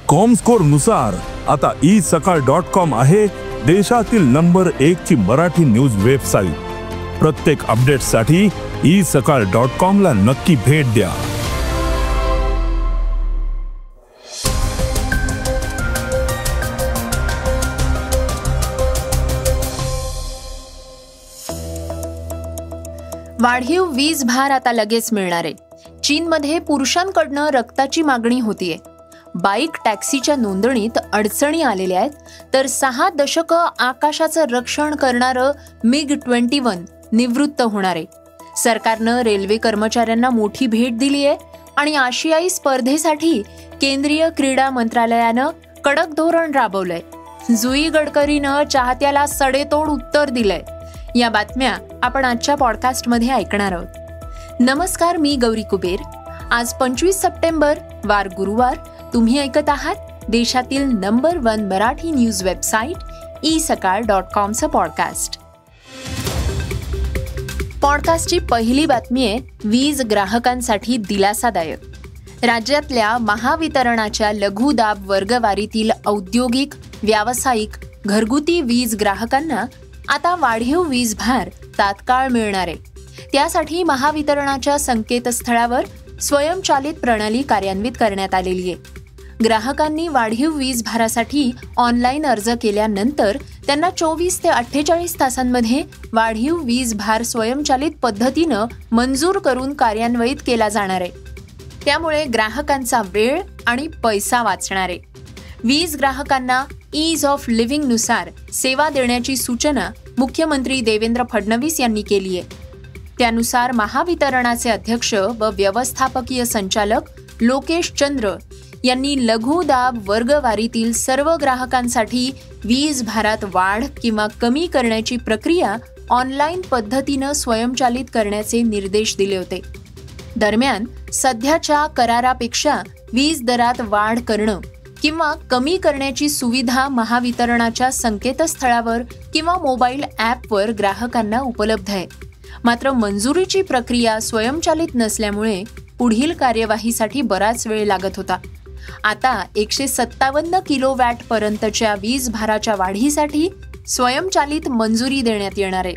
Comscore नुसार आता isakal.com आहे देशातील नंबर 1 ची मराठी न्यूज वेबसाईट। प्रत्येक अपडेटसाठी isakal.com ला नक्की भेट द्या। वाढीव वीज भार आता लगेच मिळणार आहे। चीनमध्ये पुरुषांकडनं रक्ताची मागणी होतीये। बाईक टॅक्सीच्या नोंदणीत अडचणी आलेल्या आहेत, तर 6 दशकं आकाशाचं रक्षण करणारं MiG-21 निवृत्त होणार आहे। सरकारनं रेल्वे कर्मचाऱ्यांना मोठी भेट दिली आहे आणि आशियाई स्पर्धेसाठी केंद्रीय क्रीडा मंत्रालयानं कडक धोरण राबवलंय। जुई गडकरीनं चाहत्याला सडेतोड उत्तर दिलंय। या बातम्या आपण आजच्या पॉडकास्टमध्ये ऐकणार आहोत। नमस्कार, मी गौरी कुबेर। आज 25 सप्टेंबर, वार गुरुवार। तुम्ही ऐकत आहात देशातील नंबर 1 मराठी न्यूज वेबसाईट isakal.comचं पॉडकास्ट। पॉडकास्टची पहिली बातमी आहे वीज ग्राहकांसाठी दिलासादायक। राज्यातल्या महावितरणाच्या लघुदाब वर्गवारीतील औद्योगिक, व्यावसायिक, घरगुती वीज ग्राहकांना आता वाढीव वीज भार तात्काळ मिळणार आहे। त्यासाठी महावितरणाच्या संकेतस्थळावर स्वयंचलित प्रणाली कार्यान्वित करण्यात आलेली आहे। ग्राहकांनी वाढीव वीज भारासाठी ऑनलाईन अर्ज केल्यानंतर त्यांना 24 ते 48 तासांमध्ये वाढीव वीज भार स्वयंचलित पद्धतीनं मंजूर करून कार्यान्वित केला जाणार आहे। त्यामुळे ग्राहकांचा वेळ आणि पैसा वाचणार आहे। वीज ग्राहकांना ईज ऑफ लिव्हिंग नुसार सेवा देण्याची सूचना मुख्यमंत्री देवेंद्र फडणवीस यांनी केली आहे। त्यानुसार महावितरणाचे अध्यक्ष व व्यवस्थापकीय संचालक लोकेश चंद्र यांनी लघुदाब वर्गवारीतील सर्व ग्राहकांसाठी वीज भारात वाढ किंवा कमी करण्याची प्रक्रिया ऑनलाईन पद्धतीनं स्वयंचलित करण्याचे निर्देश दिले होते। दरम्यान सध्याच्या करारापेक्षा वीज दरात वाढ करणं किंवा कमी करण्याची सुविधा महावितरणाच्या संकेतस्थळावर किंवा मोबाईल ॲपवर ग्राहकांना उपलब्ध आहे। मात्र मंजुरीची प्रक्रिया स्वयंचलित नसल्यामुळे पुढील कार्यवाहीसाठी बराच वेळ लागत होता। आता 157 किलोवॅट पर्यंतच्या वीज भाराच्या वाढीसाठी स्वयंचलित मंजुरी देण्यात येणार आहे।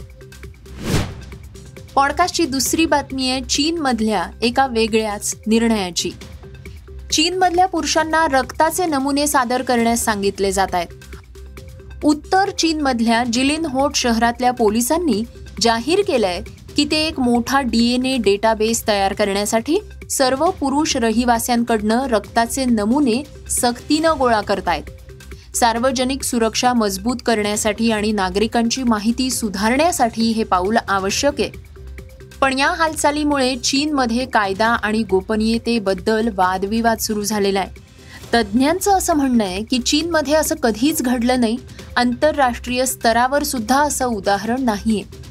पॉडकास्टची दुसरी बातमी आहे चीनमधल्या एका वेगळ्याच निर्णयाची। चीनमधल्या पुरुषांना रक्ताचे नमुने सादर करण्यास सांगितले जात आहेत। उत्तर चीनमधल्या जिलिनहोट शहरातल्या पोलिसांनी जाहीर केलंय की ते एक मोठा DNA डेटाबेस तयार करण्यासाठी सर्व पुरुष रहिवाशांकडनं रक्ताचे नमुने सक्तीनं गोळा करतायत। सार्वजनिक सुरक्षा मजबूत करण्यासाठी आणि नागरिकांची माहिती सुधारण्यासाठी हे पाऊल आवश्यक आहे। पण या हालचालीमुळे चीनमध्ये कायदा आणि गोपनीयतेबद्दल वादविवाद सुरू झालेला आहे। तज्ज्ञांचं असं म्हणणं आहे की चीनमध्ये असं कधीच घडलं नाही, आंतरराष्ट्रीय स्तरावर सुद्धा असं उदाहरण नाहीये।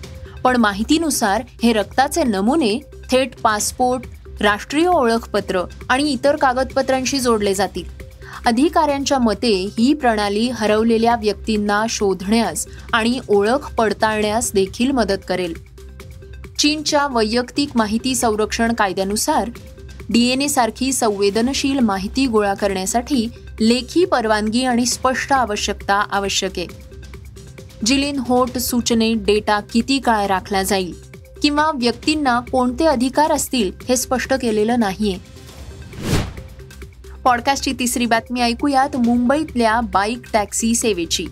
पण माहितीनुसार हे रक्ताचे नमुने थेट पासपोर्ट, राष्ट्रीय ओळखपत्र आणि इतर कागदपत्रांशी जोडले जातील। अधिकाऱ्यांच्या मते ही प्रणाली हरवलेल्या व्यक्तींना शोधण्यास आणि ओळख पडताळण्यास देखील मदत करेल। चीनच्या वैयक्तिक माहिती संरक्षण कायद्यानुसार DNA सारखी संवेदनशील माहिती गोळा करण्यासाठी लेखी परवानगी आणि स्पष्ट आवश्यकता आवश्यक आहे। जिलिनहोट सूचनेत डेटा किती काळ राखला जाईल किंवा व्यक्तींना कोणते अधिकार असतील हे स्पष्ट केलेलं नाहीये। पॉडकास्टची तिसरी बातमी ऐकूयात मुंबईतल्या बाईक टॅक्सी सेवेची।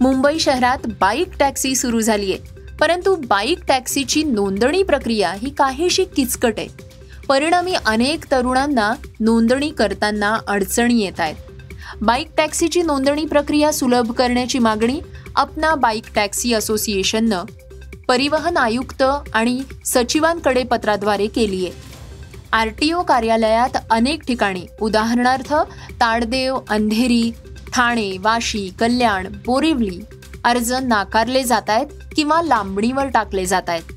मुंबई शहरात बाईक टॅक्सी सुरू झालीय, परंतु बाईक टॅक्सीची नोंदणी प्रक्रिया ही काहीशी किचकट आहे। परिणामी अनेक तरुणांना नोंदणी करताना अडचणी येत आहेत। बाईक टॅक्सीची नोंदणी प्रक्रिया सुलभ करण्याची मागणी अपना बाईक टॅक्सी असोसिएशननं परिवहन आयुक्त आणि सचिवांकडे पत्राद्वारे केली आहे। RTO कार्यालयात अनेक ठिकाणी, उदाहरणार्थ ताडदेव, अंधेरी, ठाणे, वाशी, कल्याण, बोरिवली अर्ज नाकारले जात आहेत किंवा लांबणीवर टाकले जात आहेत।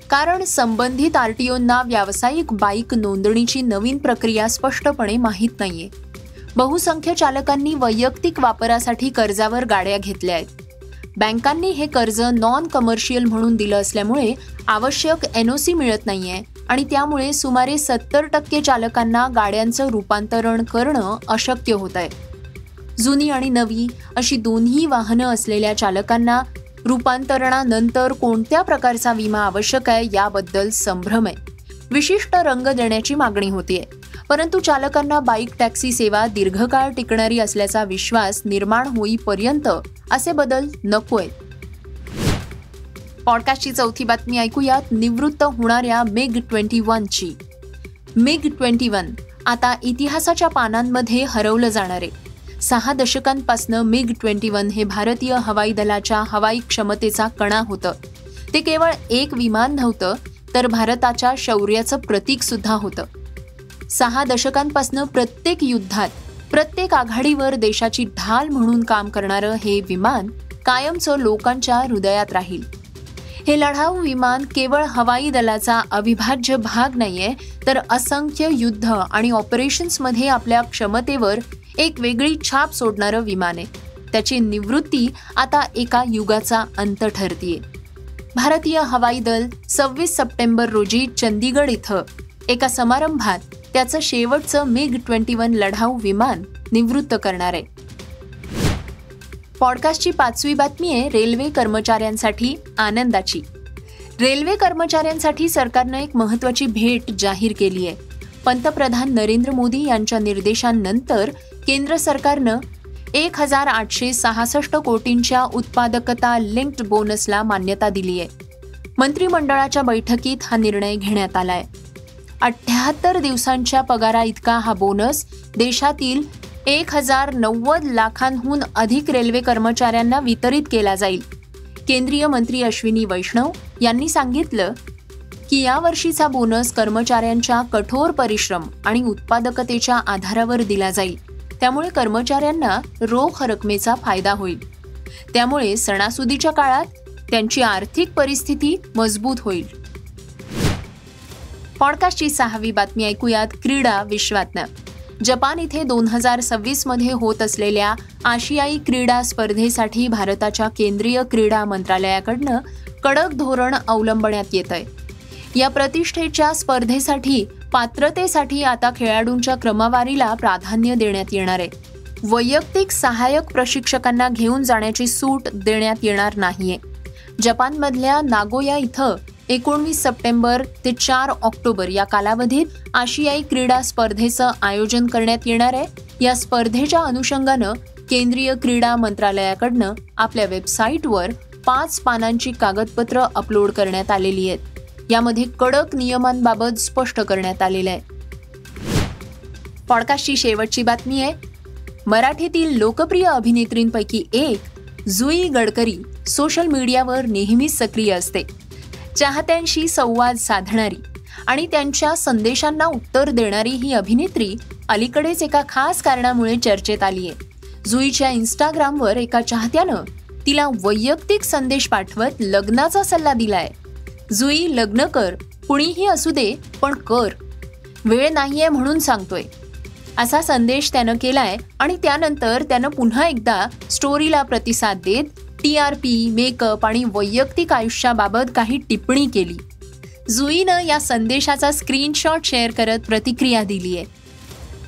कारण संबंधित RTOंना व्यावसायिक बाईक नोंदणीची नवीन प्रक्रिया स्पष्टपणे माहीत नाहीये। बहुसंख्य चालकांनी वैयक्तिक वापरासाठी कर्जावर गाड्या घेतल्या आहेत। बँकांनी हे कर्ज नॉन कमर्शियल म्हणून दिलं असल्यामुळे आवश्यक NOC मिळत नाहीये आणि त्यामुळे सुमारे 70% चालकांना गाड्यांचं रूपांतरण करणं अशक्य होत आहे. जुनी आणि नवी अशी दोन्ही वाहनं असलेल्या चालकांना रूपांतरणानंतर कोणत्या प्रकारचा विमा आवश्यक आहे याबद्दल संभ्रम आहे. विशिष्ट रंग देण्याची मागणी होतीये, परंतु चालकांना बाईक टॅक्सी सेवा दीर्घकाळ टिकणारी असल्याचा विश्वास निर्माण होईपर्यंत असे बदल नकोय. पॉडकास्टची चौथी बातमी ऐकूयात निवृत्त होणाऱ्या MiG-21ची. MiG-21 आता इतिहासाच्या पानांमध्ये हरवलं जाणार आहे. 6 दशकांपासून MiG-21 हे भारतीय हवाई दलाच्या हवाई क्षमतेचा कणा होतं. ते केवळ एक विमान नव्हतं, तर भारताच्या शौर्याचं प्रतीक सुद्धा होतं. 6 दशकांपासून प्रत्येक युद्धात, प्रत्येक आघाडीवर देशाची ढाल म्हणून काम करणारं हे विमान कायमचं लोकांच्या हृदयात राहील. हे लढाऊ विमान केवळ हवाई दलाचा अविभाज्य भाग नाहीये, तर असंख्य युद्ध आणि ऑपरेशन्समध्ये आपल्या क्षमतेवर एक वेगळी छाप सोडणारं विमान आहे. त्याची निवृत्ती आता एका युगाचा अंत ठरतीये. भारतीय हवाई दल 26 सप्टेंबर रोजी चंदीगड इथं एका समारंभात त्याचं शेवटचं MiG-21 लढाऊ विमान निवृत्त करणार आहे. पॉडकास्टची 5वी बातमी आहे रेल्वे कर्मचाऱ्यांसाठी आनंदाची. रेल्वे कर्मचाऱ्यांसाठी सरकारनं एक महत्त्वाची भेट जाहीर केली आहे. पंतप्रधान नरेंद्र मोदी यांच्या निर्देशांनंतर केंद्र सरकारनं 1,866 कोटींच्या उत्पादकता लिंक्ड बोनसला मान्यता दिली आहे. मंत्रिमंडळाच्या बैठकीत हा निर्णय घेण्यात आलाय. 78 दिवसांच्या पगारा इतका हा बोनस देशातील 1,090 लाखांहून अधिक रेल्वे कर्मचाऱ्यांना वितरित केला जाईल. केंद्रीय मंत्री अश्विनी वैष्णव यांनी सांगितलं की यावर्षीचा बोनस कर्मचाऱ्यांच्या कठोर परिश्रम आणि उत्पादकतेच्या आधारावर दिला जाईल. त्यामुळे कर्मचाऱ्यांना रोख रकमेचा फायदा होईल. त्यामुळे सणासुदीच्या काळात त्यांची आर्थिक परिस्थिती मजबूत होईल. पॉडकास्टची 6वी बातमी ऐकूयात क्रीडा विश्वातनं. जपान इथे 2026 मध्ये होत असलेल्या आशियाई क्रीडा स्पर्धेसाठी भारताच्या केंद्रीय क्रीडा मंत्रालयाकडनं कडक धोरण अवलंबण्यात येत आहे. या प्रतिष्ठेच्या स्पर्धेसाठी पात्रतेसाठी आता खेळाडूंच्या क्रमवारीला प्राधान्य देण्यात येणार आहे. वैयक्तिक सहाय्यक प्रशिक्षकांना घेऊन जाण्याची सूट देण्यात येणार नाहीये. जपानमधल्या नागोया इथं 19 सप्टेंबर ते 4 ऑक्टोबर या कालावधीत आशियाई क्रीडा स्पर्धेचं आयोजन करण्यात येणार आहे. या स्पर्धेच्या अनुषंगानं केंद्रीय क्रीडा मंत्रालयाकडनं आपल्या वेबसाईटवर 5 पानांची कागदपत्र अपलोड करण्यात आलेली आहेत. यामध्ये कडक नियमांबाबत स्पष्ट करण्यात आलेलं आहे. पॉडकास्टची शेवटची बातमी आहे मराठीतील लोकप्रिय अभिनेत्रींपैकी एक जुई गडकरी सोशल मीडियावर नेहमीच सक्रिय असते. चाहत्यांशी संवाद साधणारी आणि त्यांच्या संदेशांना उत्तर देणारी ही अभिनेत्री अलीकडेच एका खास कारणामुळे चर्चेत आली आहे. जुईच्या इंस्टाग्रामवर एका चाहत्यानं तिला वैयक्तिक संदेश पाठवत लग्नाचा सल्ला दिलाय. जुई लग्न कर, कुणीही असू दे पण कर, वेळ नाहीये म्हणून सांगतोय, असा संदेश त्यानं केलाय. आणि त्यानंतर त्यानं पुन्हा एकदा स्टोरीला प्रतिसाद देत TRP, मेकअप आणि वैयक्तिक आयुष्याबाबत काही टिप्पणी केली. जुईनं या संदेशाचा स्क्रीनशॉट शेअर करत प्रतिक्रिया दिली आहे.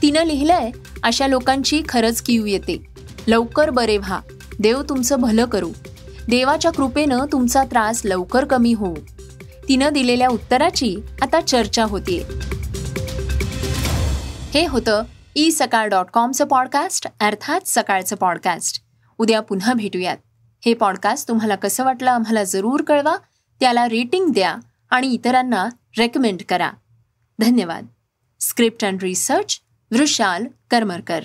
तिनं लिहिलंय, अशा लोकांची खरंच कीव येते. लवकर बरे व्हा, देव तुमचं भलं करू, देवाच्या कृपेनं तुमचा त्रास लवकर कमी होऊ. तिनं दिलेल्या उत्तराची आता चर्चा होतीये. हे होतं isakal.comचं पॉडकास्ट, अर्थात सकाळचं पॉडकास्ट. उद्या पुन्हा भेटूयात. हे पॉडकास्ट तुम्हाला कसं वाटलं आम्हाला जरूर कळवा. त्याला रेटिंग द्या आणि इतरांना रेकमेंड करा. धन्यवाद. Script and research Vrushal Karmarkar.